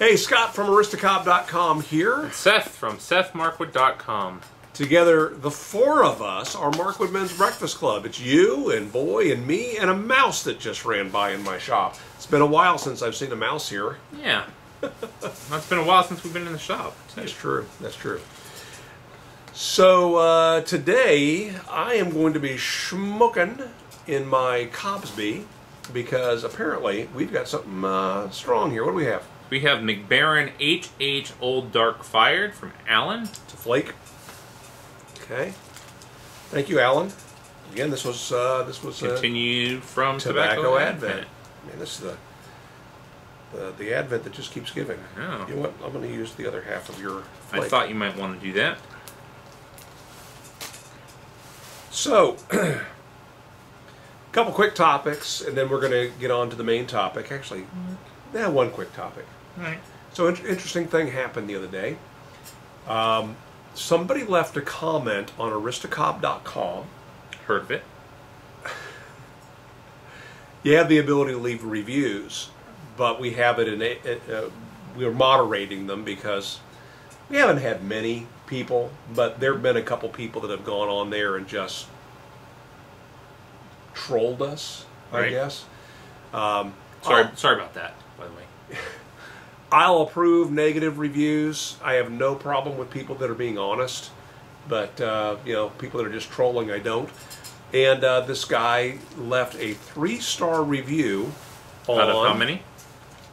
Hey, Scott from Aristocob.com here. And Seth from SethMarkwood.com. Together, the four of us are Markwood Men's Breakfast Club. It's you and Boy and me and a mouse that just ran by in my shop. It's been a while since I've seen a mouse here. Yeah. It's been a while since we've been in the shop. That's true. That's true. So today I am going to be schmucking in my Cobsby because apparently we've got something strong here. What do we have? We have McBaron HH Old Dark Fired from Alan. It's a flake. Okay. Thank you, Alan. Again, this was continued from Tobacco Advent. Man, this is the Advent that just keeps giving. Oh. You know what? I'm going to use the other half of your flake. I thought you might want to do that. So, a couple quick topics, and then we're going to get on to the main topic. Actually, one quick topic. All right. So, interesting thing happened the other day. Somebody left a comment on Aristocob.com. Heard of it. You have the ability to leave reviews, but we have it in we're moderating them because we haven't had many people, but there have been a couple people that have gone on there and just trolled us, I Right. guess. Sorry about that, by the way. I'll approve negative reviews. I have no problem with people that are being honest, but you know, people that are just trolling, I don't. And this guy left a 3-star review on, Out of how many?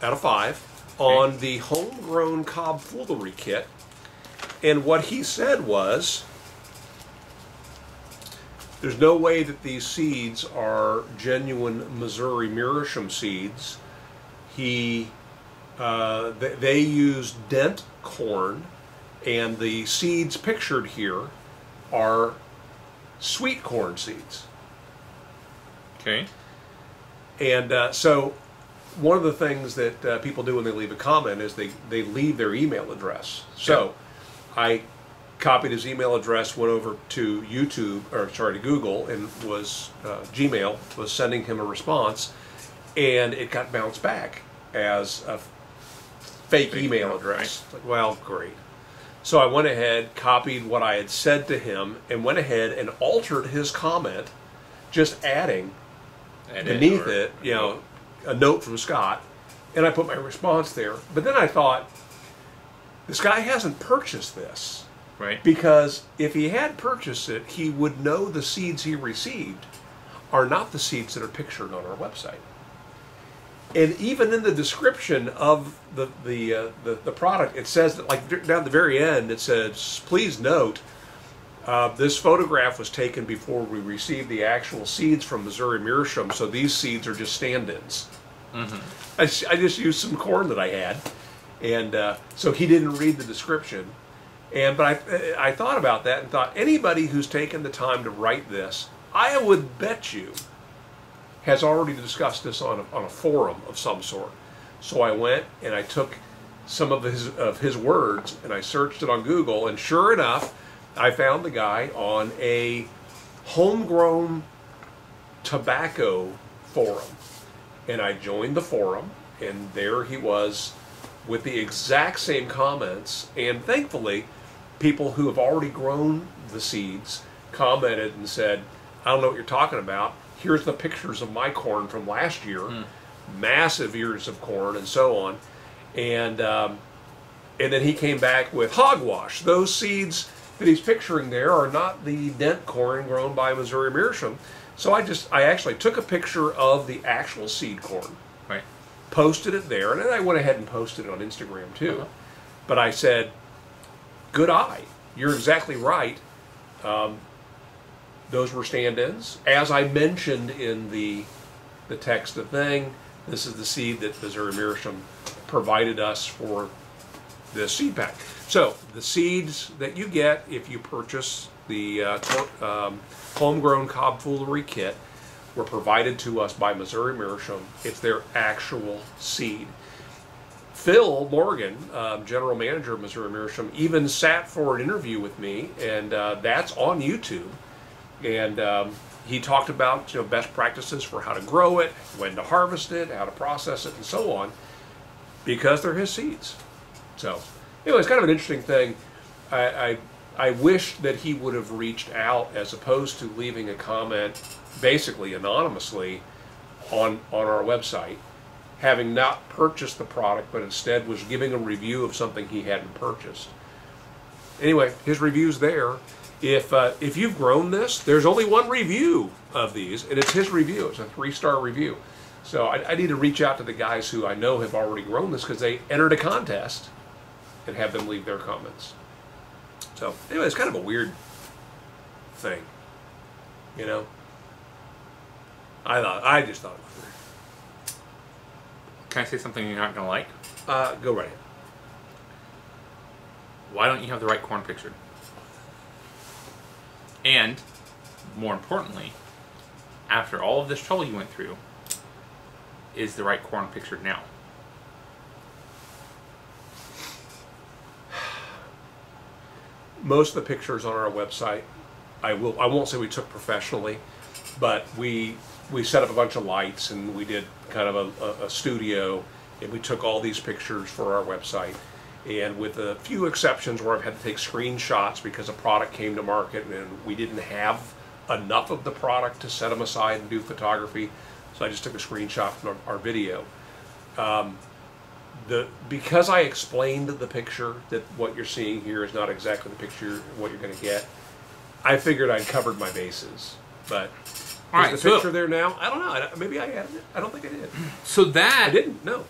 Out of 5, on the homegrown Cobb Foolery Kit. And what he said was, there's no way that these seeds are genuine Missouri Meerschaum seeds. They use dent corn, and the seeds pictured here are sweet corn seeds. Okay. And so one of the things that people do when they leave a comment is they leave their email address. So I copied his email address, went over to to Google, and was Gmail was sending him a response, and it got bounced back as a fake email address. Like, well, great. So I went ahead, copied what I had said to him, and went ahead and altered his comment, just adding beneath it, you know, a note from Scott, and I put my response there. But then I thought, this guy hasn't purchased this. Right. Because if he had purchased it, he would know the seeds he received are not the seeds that are pictured on our website. And even in the description of the product, it says that, like down at the very end, it says, please note, this photograph was taken before we received the actual seeds from Missouri Meerschaum, so these seeds are just stand-ins. Mm-hmm. I just used some corn that I had, and so he didn't read the description. But I thought about that and thought, anybody who's taken the time to write this, I would bet you, has already discussed this on a forum of some sort. So I went and I took some of his words and I searched it on Google, and sure enough, I found the guy on a homegrown tobacco forum. And I joined the forum, and there he was with the exact same comments, and thankfully, people who have already grown the seeds commented and said, I don't know what you're talking about. Here's the pictures of my corn from last year, massive ears of corn and so on. And then he came back with hogwash. Those seeds that he's picturing there are not the dent corn grown by Missouri Meerschaum. So I actually took a picture of the actual seed corn, right, posted it there, and then I went ahead and posted it on Instagram too. But I said, good eye. You're exactly right. Those were stand-ins. As I mentioned in the text of thing, this is the seed that Missouri Meerschaum provided us for this seed pack. So the seeds that you get if you purchase the homegrown Cobb Foolery Kit were provided to us by Missouri Meerschaum. It's their actual seed. Phil Morgan, general manager of Missouri Meerschaum, even sat for an interview with me, and that's on YouTube. And he talked about, you know, best practices for how to grow it, when to harvest it, how to process it, and so on. because they're his seeds. So, anyway, it's kind of an interesting thing. I wish that he would have reached out as opposed to leaving a comment basically anonymously on our website, having not purchased the product, but instead was giving a review of something he hadn't purchased. Anyway, his review's there. If you've grown this, there's only one review of these, and it's his review. It's a 3-star review. So I need to reach out to the guys who I know have already grown this because they entered a contest and have them leave their comments. So anyway, it's kind of a weird thing, you know. I just thought it was weird. Can I say something you're not going to like? Go right ahead. Why don't you have the right corn pictured? And, more importantly, after all of this trouble you went through, is the right corn pictured now? Most of the pictures on our website, I won't say we took professionally, but we set up a bunch of lights and we did kind of a studio, and we took all these pictures for our website. And with a few exceptions where I've had to take screenshots because a product came to market and we didn't have enough of the product to set them aside and do photography, so I just took a screenshot from our video. Because I explained the picture, that what you're seeing here is not exactly the picture what you're going to get, I figured I'd covered my bases. But is the picture there now? I don't know. Maybe I added it. I don't think I did. So that... I didn't, no.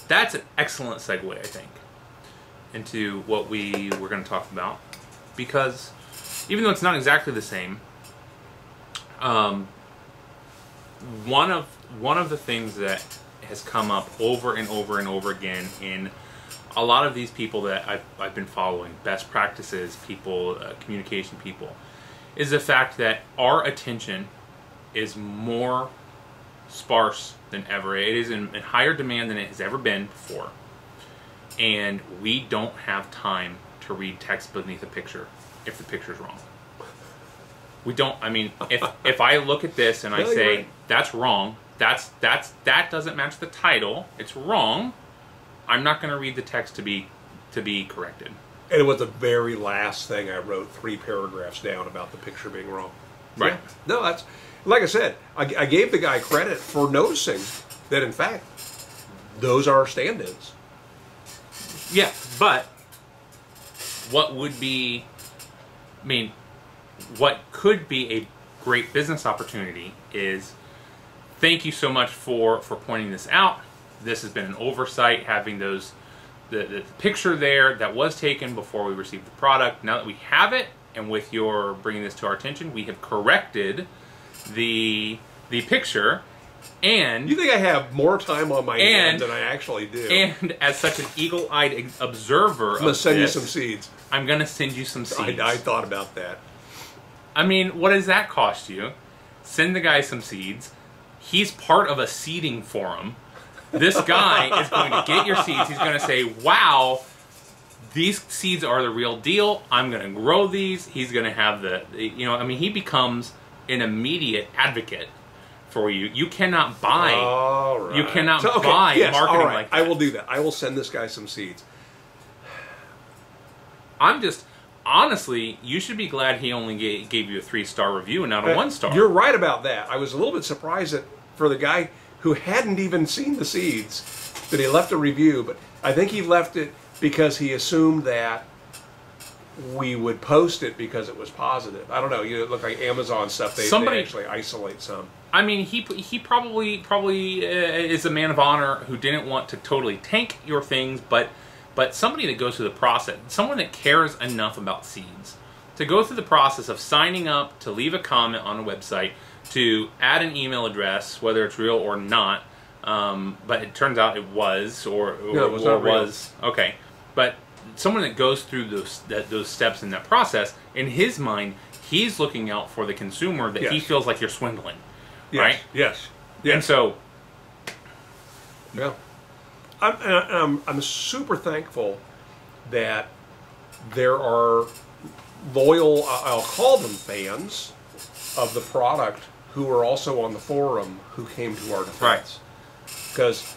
That's an excellent segue, I think, into what we were going to talk about. Because even though it's not exactly the same, one of the things that has come up over and over and over again in a lot of these people that I've been following, best practices people, communication people, is the fact that our attention is more sparse than ever. It is in higher demand than it has ever been before. And we don't have time to read text beneath a picture if the picture's wrong. We don't, I mean, if I look at this and I say, right, that's wrong, that doesn't match the title, it's wrong, I'm not going to read the text to be corrected. And it was the very last thing I wrote 3 paragraphs down about the picture being wrong. Right. Yeah. No, that's, like I said, I gave the guy credit for noticing that, in fact, those are stand-ins. Yeah, but what would be, I mean, what could be a great business opportunity is, thank you so much for pointing this out. This has been an oversight, having those the picture there that was taken before we received the product. Now that we have it, and with your bringing this to our attention, we have corrected the picture. And you think I have more time on my hand than I actually do? And as such an eagle-eyed observer, I'm gonna send you some seeds. I'm gonna send you some seeds. I thought about that. I mean, what does that cost you? Send the guy some seeds. He's part of a seeding forum. This guy is going to get your seeds. He's going to say, wow, these seeds are the real deal. I'm going to grow these. He's going to have I mean, he becomes an immediate advocate for you. You cannot buy. All right. You cannot buy marketing like that. I will do that. I will send this guy some seeds. Honestly, you should be glad he only gave you a 3-star review and not a 1-star. You're right about that. I was a little bit surprised that for the guy who hadn't even seen the seeds that he left a review, but I think he left it because he assumed that we would post it because it was positive. I don't know. You look like Amazon stuff. They actually isolate some. I mean, he probably is a man of honor who didn't want to totally tank your things, but somebody that goes through the process, someone that cares enough about seeds, to go through the process of signing up, to leave a comment on a website, to add an email address, whether it's real or not, but it turns out it was, or no, it was not real. Okay. But someone that goes through those steps in that process, in his mind, he's looking out for the consumer that he feels like you're swindling, right? Yes. And so, yeah. I'm super thankful that there are loyal, I'll call them fans, of the product who are also on the forum who came to our defense. Because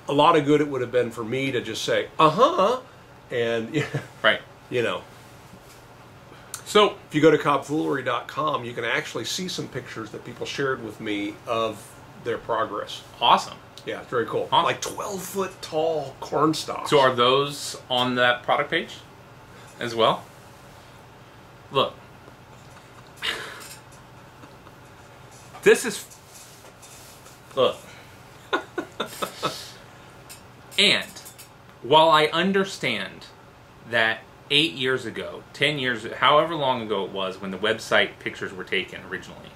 a lot of good it would have been for me to just say, and, Right. you know. So if you go to cobfoolery.com, you can actually see some pictures that people shared with me of their progress. Awesome. Yeah, it's very cool. Awesome. Like 12-foot tall corn stalks. So are those on that product page as well? Look. This is... Look. And while I understand that 8 years ago, 10 years, however long ago it was when the website pictures were taken originally,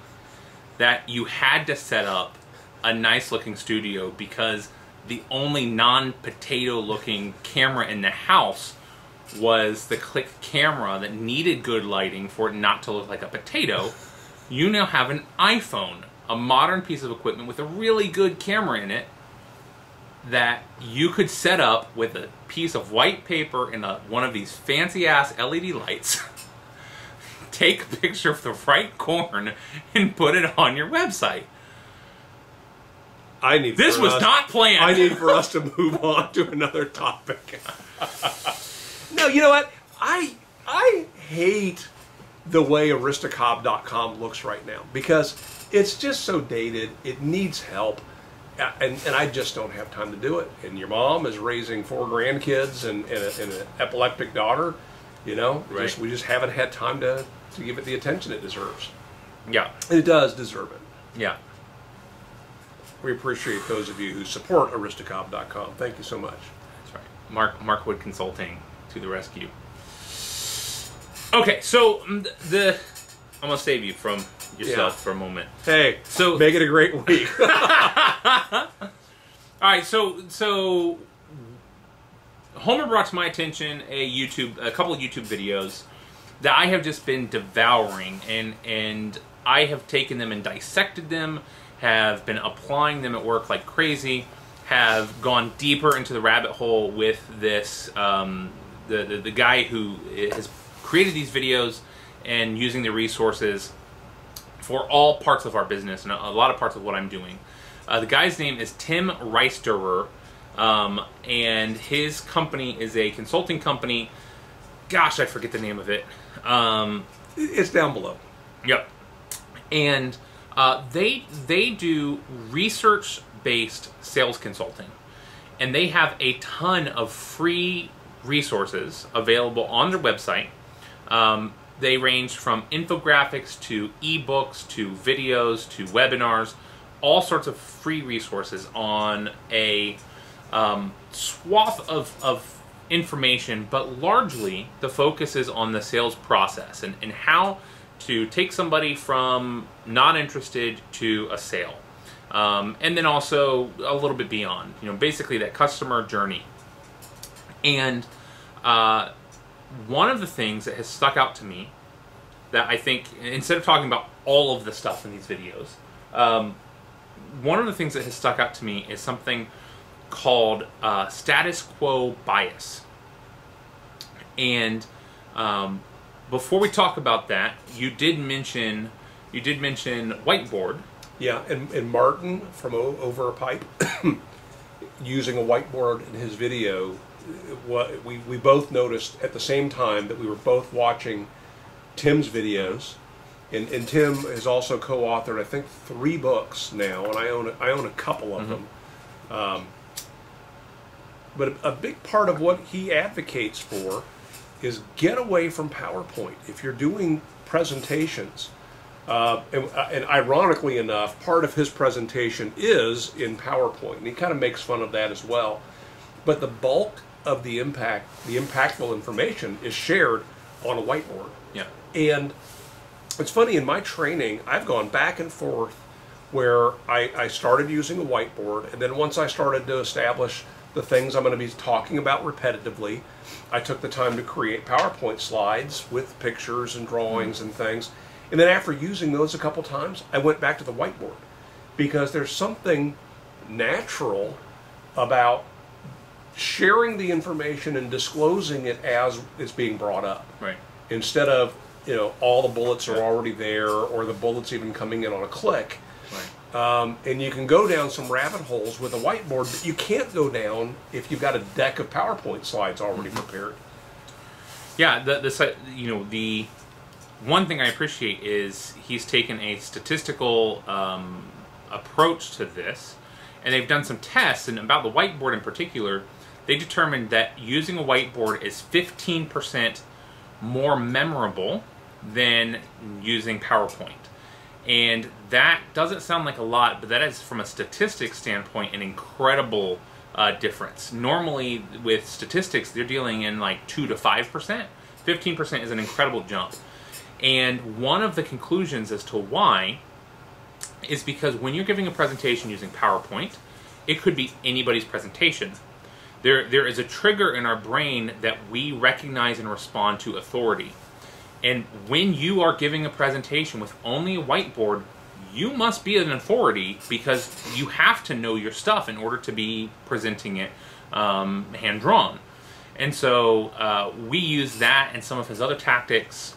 that you had to set up a nice looking studio because the only non-potato looking camera in the house was the click camera that needed good lighting for it not to look like a potato. You now have an iPhone, a modern piece of equipment with a really good camera in it that you could set up with a piece of white paper and one of these fancy ass LED lights, take a picture of the right corn and put it on your website. This was not planned. I need for us to move on to another topic. No, you know what? I hate the way Aristocob.com looks right now because it's just so dated. It needs help. And I just don't have time to do it. And your mom is raising 4 grandkids and an epileptic daughter. You know, right. We just haven't had time to give it the attention it deserves. Yeah. And it does deserve it. Yeah. We appreciate those of you who support Aristocob.com. Thank you so much. That's right. Mark Wood Consulting to the rescue. Okay, so I'm going to save you from yourself for a moment. Hey, so make it a great week. All right, so Homer brought to my attention a couple of YouTube videos that I have just been devouring, and I have taken them and dissected them, have been applying them at work like crazy, have gone deeper into the rabbit hole with this the guy who has created these videos and using the resources for all parts of our business and a lot of parts of what I'm doing. The guy's name is Tim Reisterer, and his company is a consulting company. Gosh, I forget the name of it. It's down below. Yep. And they do research-based sales consulting, and they have a ton of free resources available on their website. They range from infographics to ebooks to videos to webinars, all sorts of free resources on a swath of information, but largely the focus is on the sales process and how to take somebody from not interested to a sale. And then also a little bit beyond, basically that customer journey. And one of the things that has stuck out to me that I think, instead of talking about all of the stuff in these videos, one of the things that has stuck out to me is something called status quo bias. And before we talk about that, you did mention whiteboard. Yeah, and Martin from Over a Pipe, using a whiteboard in his video, we both noticed at the same time that we were both watching Tim's videos, and Tim has also co-authored I think 3 books now, and I own a couple of them. But a big part of what he advocates for is get away from PowerPoint. If you're doing presentations, and ironically enough, part of his presentation is in PowerPoint, and he kind of makes fun of that as well. But the bulk of the impactful information is shared on a whiteboard. Yeah. And it's funny, in my training, I've gone back and forth where I started using a whiteboard, and then once I started to establish the things I'm going to be talking about repetitively, I took the time to create PowerPoint slides with pictures and drawings and things. And then after using those a couple times, I went back to the whiteboard, because there's something natural about sharing the information and disclosing it as it's being brought up. Right. Instead of, all the bullets are already there, or the bullets even coming in on a click. Right. And you can go down some rabbit holes with a whiteboard that you can't go down if you've got a deck of PowerPoint slides already prepared. Yeah, the one thing I appreciate is he's taken a statistical approach to this, and they've done some tests, and about the whiteboard in particular, they determined that using a whiteboard is 15% more memorable than using PowerPoint. And that doesn't sound like a lot, but that is, from a statistics standpoint, an incredible difference. Normally, with statistics, they're dealing in like 2 to 5%. 15% is an incredible jump. And one of the conclusions as to why is because when you're giving a presentation using PowerPoint, it could be anybody's presentation. There is a trigger in our brain that we recognize and respond to authority. And when you are giving a presentation with only a whiteboard, you must be an authority because you have to know your stuff in order to be presenting it hand-drawn. And so we use that and some of his other tactics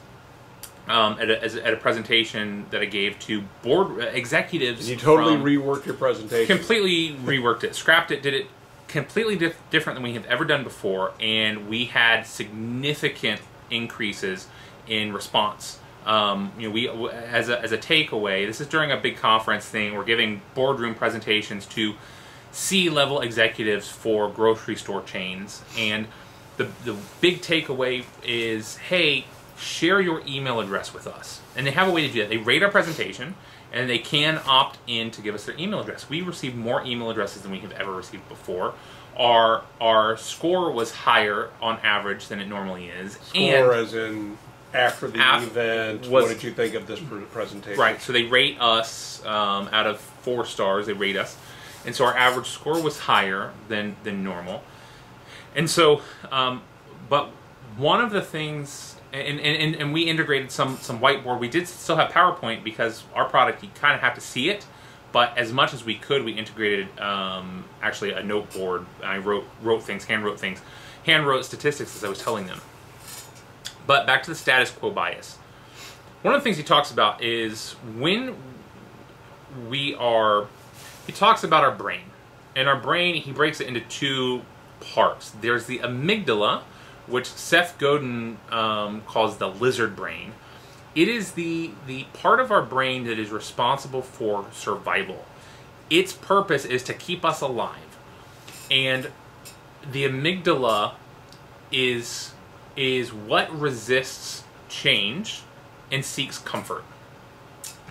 at a presentation that I gave to board executives. And you totally reworked your presentation. Completely reworked it, scrapped it, did it completely different than we have ever done before, and we had significant increases in response. We as a takeaway, this is during a big conference thing. We're giving boardroom presentations to C-level executives for grocery store chains, and the big takeaway is, hey, share your email address with us. And they have a way to do that. They rate our presentation, and they can opt in to give us their email address. We received more email addresses than we have ever received before. Our score was higher on average than it normally is. Score as in after the event, what did you think of this presentation? Right, so they rate us out of 4 stars, they rate us. And so our average score was higher than normal. And so, but one of the things, and we integrated some whiteboard. We did still have PowerPoint because our product, you kind of have to see it. But as much as we could, we integrated actually a note board. I wrote things, hand-wrote statistics as I was telling them. But back to the status quo bias. One of the things he talks about is when he talks about our brain. And our brain, he breaks it into 2 parts. There's the amygdala, which Seth Godin calls the lizard brain. It is the part of our brain that is responsible for survival. Its purpose is to keep us alive. And the amygdala is what resists change and seeks comfort.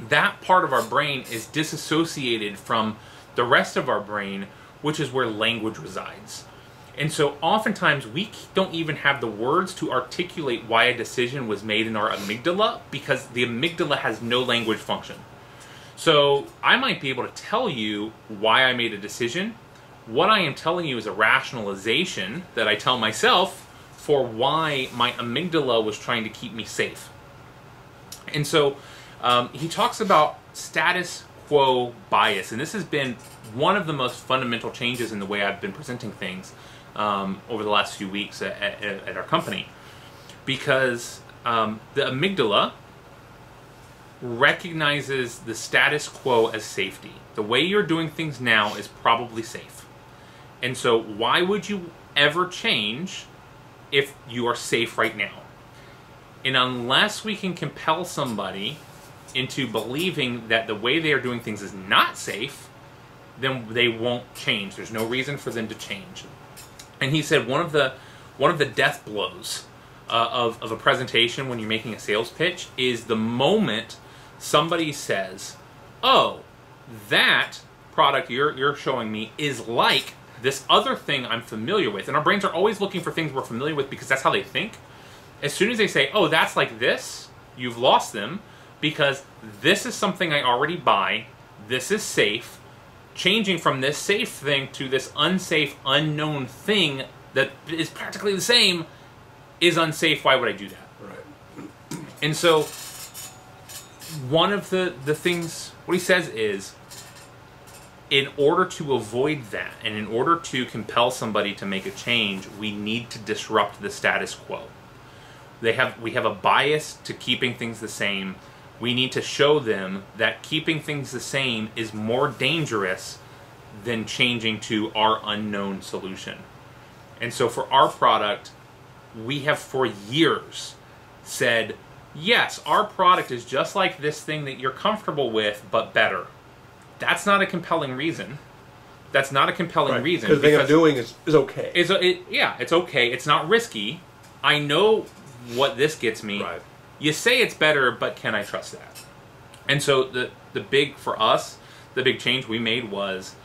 That part of our brain is disassociated from the rest of our brain, which is where language resides. And so oftentimes we don't even have the words to articulate why a decision was made in our amygdala because the amygdala has no language function. So I might be able to tell you why I made a decision. What I am telling you is a rationalization that I tell myself for why my amygdala was trying to keep me safe. And so he talks about status quo bias, and this has been one of the most fundamental changes in the way I've been presenting things over the last few weeks at our company, because the amygdala recognizes the status quo as safety. The way you're doing things now is probably safe. And so why would you ever change if you are safe right now? And unless we can compel somebody into believing that the way they are doing things is not safe, then they won't change. There's no reason for them to change. And he said one of the death blows of a presentation when you're making a sales pitch is the moment somebody says, "Oh, that product you're showing me is like this other thing I'm familiar with." And our brains are always looking for things we're familiar with because that's how they think. As soon as they say, "Oh, that's like this," you've lost them, because this is something I already buy. This is safe. Changing from this safe thing to this unsafe, unknown thing that is practically the same is unsafe. Why would I do that? Right. And so one of the things, what he says is, in order to avoid that, and in order to compel somebody to make a change, we need to disrupt the status quo. We have a bias to keeping things the same. We need to show them that keeping things the same is more dangerous than changing to our unknown solution. And so for our product, we have for years said, yes, our product is just like this thing that you're comfortable with, but better. That's not a compelling reason. That's not a compelling reason. Because the thing I'm doing is okay. It's okay. It's not risky. I know what this gets me. Right. You say it's better, but can I trust that? And so the big, for us, the big change we made was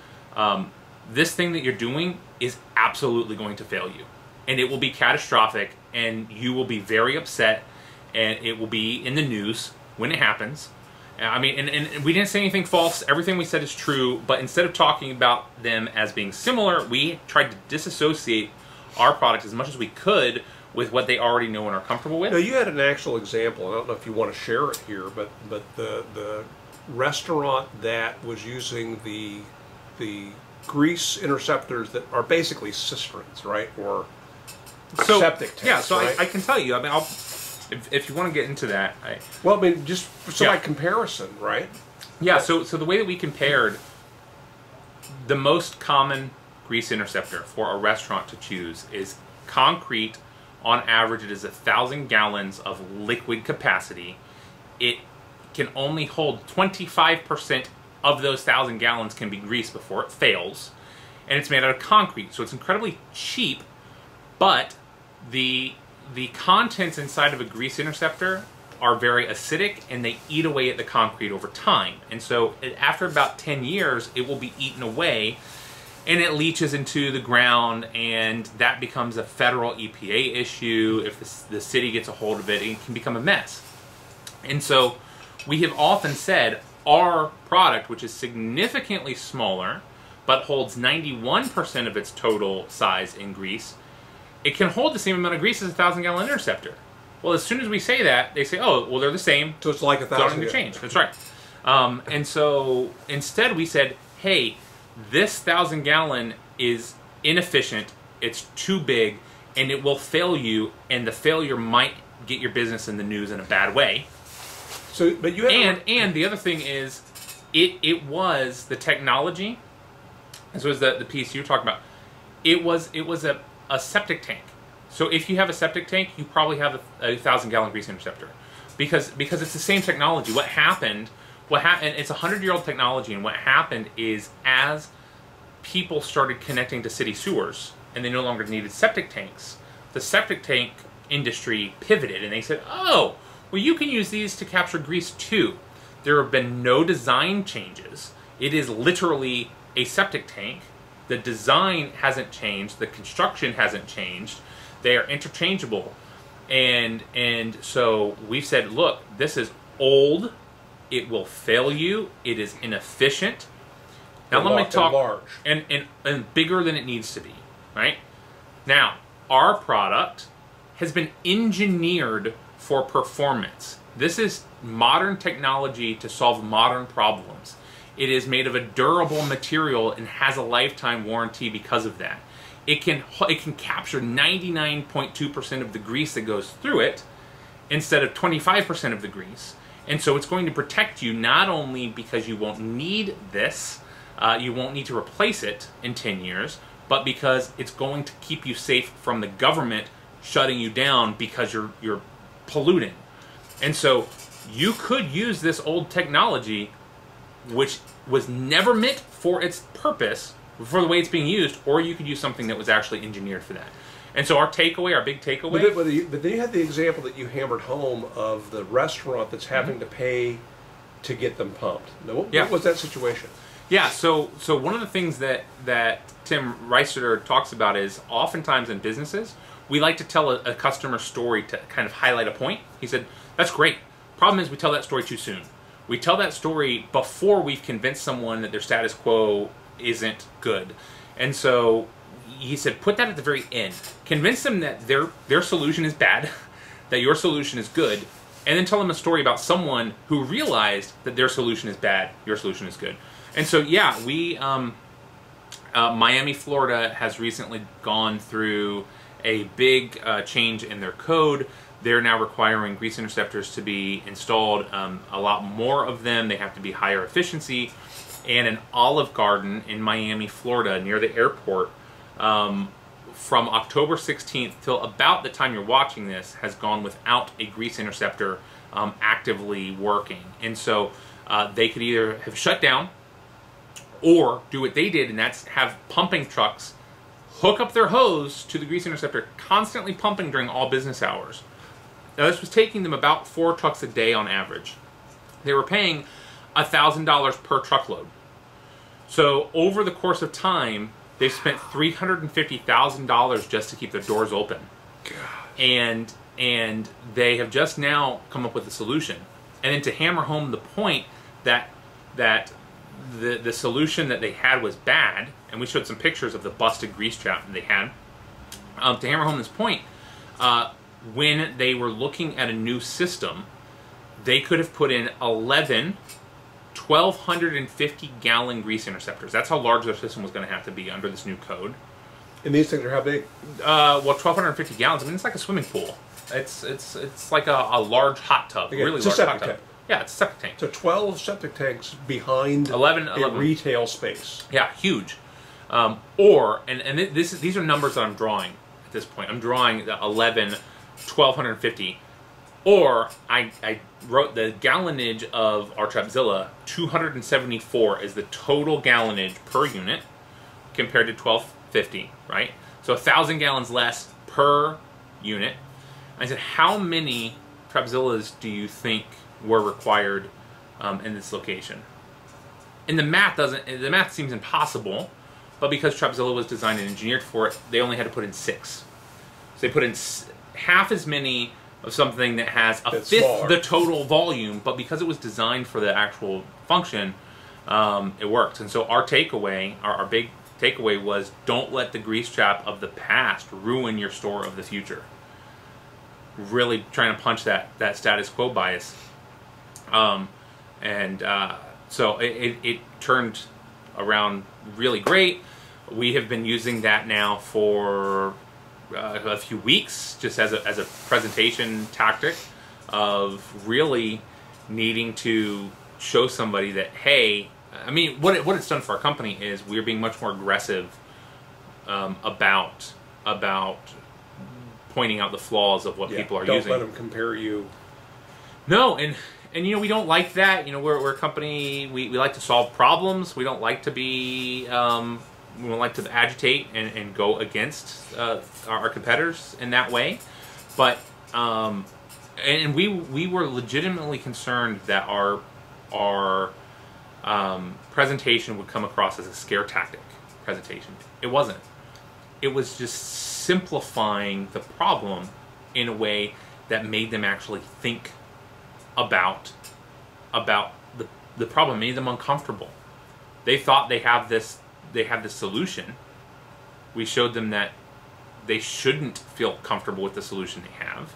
this thing that you're doing is absolutely going to fail you. And it will be catastrophic, and you will be very upset, and it will be in the news when it happens. I mean, and we didn't say anything false. Everything we said is true, but instead of talking about them as being similar, we tried to disassociate our product as much as we could with what they already know and are comfortable with. Now, you had an actual example. I don't know if you want to share it here, but the restaurant that was using the grease interceptors that are basically cisterns, right, or septic tanks. Yeah, so right? I can tell you. I mean, if you want to get into that. Well, I mean, just by comparison, right? Yeah. So the way that we compared the most common grease interceptor for a restaurant to choose is concrete. On average, it is 1,000 gallons of liquid capacity. It can only hold 25% of those 1,000 gallons can be grease before it fails. And it's made out of concrete, so it's incredibly cheap, but the contents inside of a grease interceptor are very acidic, and they eat away at the concrete over time. And so after about 10 years, it will be eaten away, and it leaches into the ground, and that becomes a federal EPA issue. If the city gets a hold of it, it can become a mess. And so we have often said our product, which is significantly smaller, but holds 91% of its total size in grease, it can hold the same amount of grease as a 1,000-gallon interceptor. Well, as soon as we say that, they say, oh, well, they're the same. So it's like 1,000 to change. That's right. And so instead we said, hey, this 1,000-gallon is inefficient, it's too big, and it will fail you, and the failure might get your business in the news in a bad way. So, but you have and the other thing is, it was the technology. This was the piece you were talking about. It was a septic tank. So if you have a septic tank, you probably have a 1,000-gallon grease interceptor, because it's the same technology. What happened? It's a 100-year-old technology, and what happened is as people started connecting to city sewers and they no longer needed septic tanks, the septic tank industry pivoted, and they said, oh, well, you can use these to capture grease too. There have been no design changes. It is literally a septic tank. The design hasn't changed. The construction hasn't changed. They are interchangeable. And so we've said, look, this is old. It will fail you. It is inefficient. Now let me talk large and bigger than it needs to be, right? Now, our product has been engineered for performance. This is modern technology to solve modern problems. It is made of a durable material and has a lifetime warranty because of that. It can capture 99.2% of the grease that goes through it instead of 25% of the grease. And so it's going to protect you not only because you won't need this, you won't need to replace it in 10 years, but because it's going to keep you safe from the government shutting you down because you're polluting. And so you could use this old technology, which was never meant for its purpose, for the way it's being used, or you could use something that was actually engineered for that. And so our big takeaway... But then you had the example that you hammered home of the restaurant that's having to pay to get them pumped. Now, what was that situation? Yeah, so one of the things that Tim Reisterter talks about is oftentimes in businesses, we like to tell a customer story to kind of highlight a point. He said, that's great. Problem is we tell that story too soon. We tell that story before we've convinced someone that their status quo isn't good. And so he said, put that at the very end. Convince them that their solution is bad, that your solution is good, and then tell them a story about someone who realized that their solution is bad, your solution is good. And so, yeah, we, Miami, Florida has recently gone through a big change in their code. they're now requiring grease interceptors to be installed, a lot more of them. They have to be higher efficiency. And an Olive Garden in Miami, Florida, near the airport, from October 16th till about the time you're watching this, has gone without a grease interceptor actively working. And so they could either have shut down or do what they did, and that's have pumping trucks hook up their hose to the grease interceptor, constantly pumping during all business hours. Now, this was taking them about 4 trucks a day on average. They were paying $1,000 per truckload. So over the course of time, they've spent $350,000 just to keep their doors open. And they have just now come up with a solution. And then to hammer home the point that the solution that they had was bad, and we showed some pictures of the busted grease trap that they had. To hammer home this point, when they were looking at a new system, they could have put in 11 1,250-gallon grease interceptors. That's how large their system was going to have to be under this new code. And these things are how big? Well, 1,250 gallons. I mean, it's like a swimming pool. It's like a large hot tub. Again, really it's a large septic hot tub. tank. Yeah, it's a septic tank. So 12 septic tanks behind 11 a retail space. Yeah, huge. These are numbers that I'm drawing at this point. I'm drawing the 11, 1,250. Or I wrote the gallonage of our Trapzilla, 274 is the total gallonage per unit compared to 1,250, right? So 1,000 gallons less per unit. I said, how many Trapzillas do you think were required in this location? And the math seems impossible, but because Trapzilla was designed and engineered for it, they only had to put in 6. So they put in half as many of something that has a fifth the total volume, but because it was designed for the actual function, it worked. And so our takeaway, our big takeaway was, don't let the grease trap of the past ruin your store of the future. Really trying to punch that status quo bias. So it turned around really great. We have been using that now for a few weeks, just as a presentation tactic of really needing to show somebody that, hey, I mean, what it's done for our company is we're being much more aggressive about pointing out the flaws of what people are using. Don't let them compare you. No, and you know, we don't like that. You know, we're a company, we like to solve problems. We don't like to be we don't like to agitate and go against our competitors in that way. But and we were legitimately concerned that our presentation would come across as a scare tactic presentation. It wasn't. It was just simplifying the problem in a way that made them actually think about the problem, made them uncomfortable. They thought they have this solution. We showed them that they shouldn't feel comfortable with the solution they have.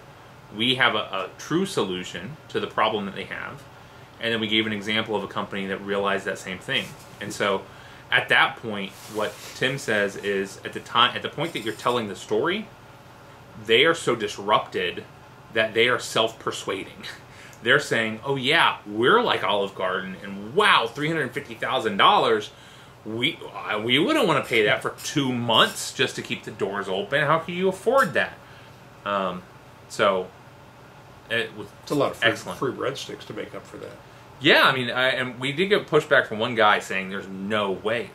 We have a true solution to the problem that they have, and then we gave an example of a company that realized that same thing. And so at that point, what Tim says is, at the point that you're telling the story, they are so disrupted that they are self-persuading. They're saying, oh yeah, we're like Olive Garden, and wow, $350,000. We wouldn't want to pay that for 2 months just to keep the doors open. How can you afford that? So it was it's a lot of free excellent breadsticks to make up for that. Yeah, I mean, and we did get pushback from one guy saying there's no way.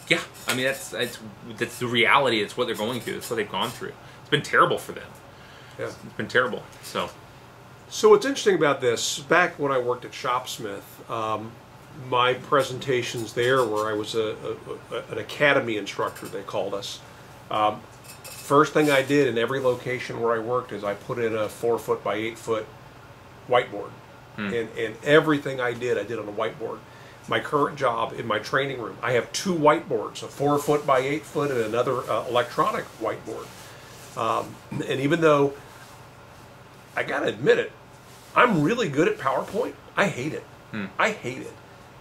Yeah, I mean, that's the reality. It's what they're going through. It's what they've gone through. It's been terrible for them. Yeah, it's been terrible. So what's interesting about this, back when I worked at Shopsmith, my presentations there, where I was an academy instructor, they called us. First thing I did in every location where I worked is I put in a 4-foot by 8-foot whiteboard. And everything I did on a whiteboard. My current job in my training room, I have 2 whiteboards, a 4-foot by 8-foot and another electronic whiteboard. And even though, I gotta admit it, I'm really good at PowerPoint, I hate it. I hate it.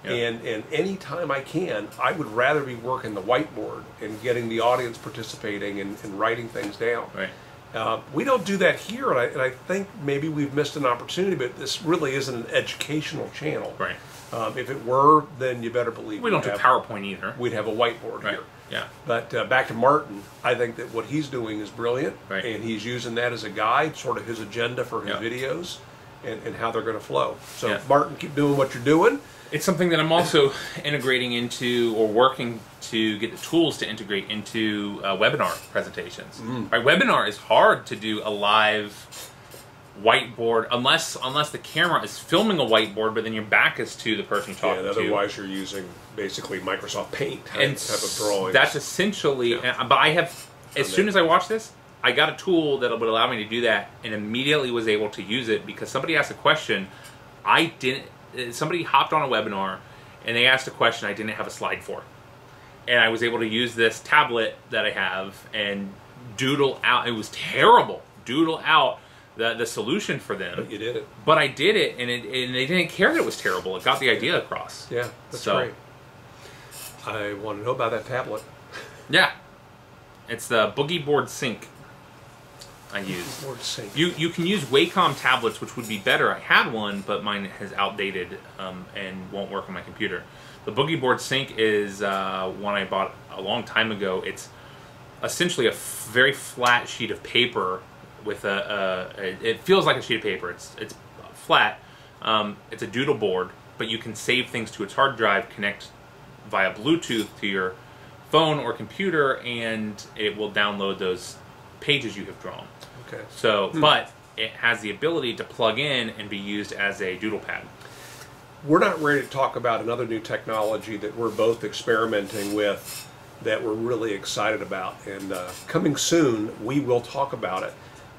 Yep. And any time I can, I would rather be working the whiteboard and getting the audience participating and writing things down. Right. We don't do that here, and I think maybe we've missed an opportunity, but this really isn't an educational channel. Right. If it were, then you better believe We don't do PowerPoint either. We'd have a whiteboard Right. here. Yeah. But back to Martin, I think that what he's doing is brilliant, Right. and he's using that as a guide, sort of his agenda for his videos and how they're going to flow. So, Martin, keep doing what you're doing. It's something that I'm also integrating into, or working to get the tools to integrate into webinar presentations. Right, webinar is hard to do a live whiteboard unless the camera is filming a whiteboard, but then your back is to the person you're talking and to. otherwise you're using basically Microsoft Paint type And of drawings. that's essentially. But I have, as soon as I watched this, I got a tool that would allow me to do that, and immediately was able to use it because somebody asked a question. Somebody hopped on a webinar and they asked a question I didn't have a slide for. And I was able to use this tablet that I have and doodle out. It was terrible. Doodle out the solution for them. But you did it. But I did it, and they didn't care that it was terrible. It got the idea across. Yeah, that's great. I want to know about that tablet. Yeah. It's the Boogie Board Sync I use. Board Sync. You can use Wacom tablets, which would be better. I had one, but mine is outdated and won't work on my computer. The Boogie Board Sync is one I bought a long time ago. It's essentially a very flat sheet of paper with it feels like a sheet of paper. It's flat. It's a doodle board, but you can save things to its hard drive, connect via Bluetooth to your phone or computer, and it will download those pages you have drawn. Okay. So, but it has the ability to plug in and be used as a doodle pad. We're not ready to talk about another new technology that we're both experimenting with that we're really excited about. And coming soon, we will talk about it.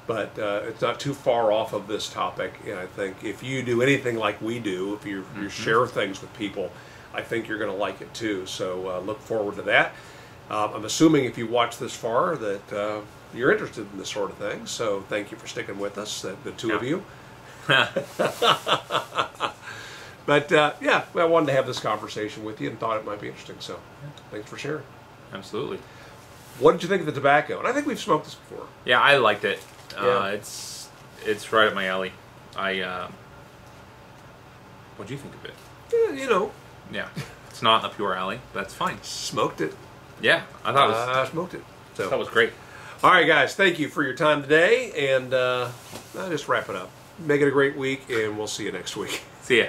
But it's not too far off of this topic. And I think if you do anything like we do, if you share things with people, I think you're going to like it too. So look forward to that. I'm assuming if you watch this far that you're interested in this sort of thing. So thank you for sticking with us, the two of you. But yeah, I wanted to have this conversation with you and thought it might be interesting. So thanks for sharing. Absolutely. What did you think of the tobacco? And I think we've smoked this before. Yeah, I liked it. Yeah. It's right up my alley. What do you think of it? Yeah, you know. Yeah, it's not up your alley, but that's fine. Smoked it. Yeah, I thought I smoked it. So that was great. All right, guys, thank you for your time today, and I'll just wrap it up. Make it a great week, and we'll see you next week. See ya.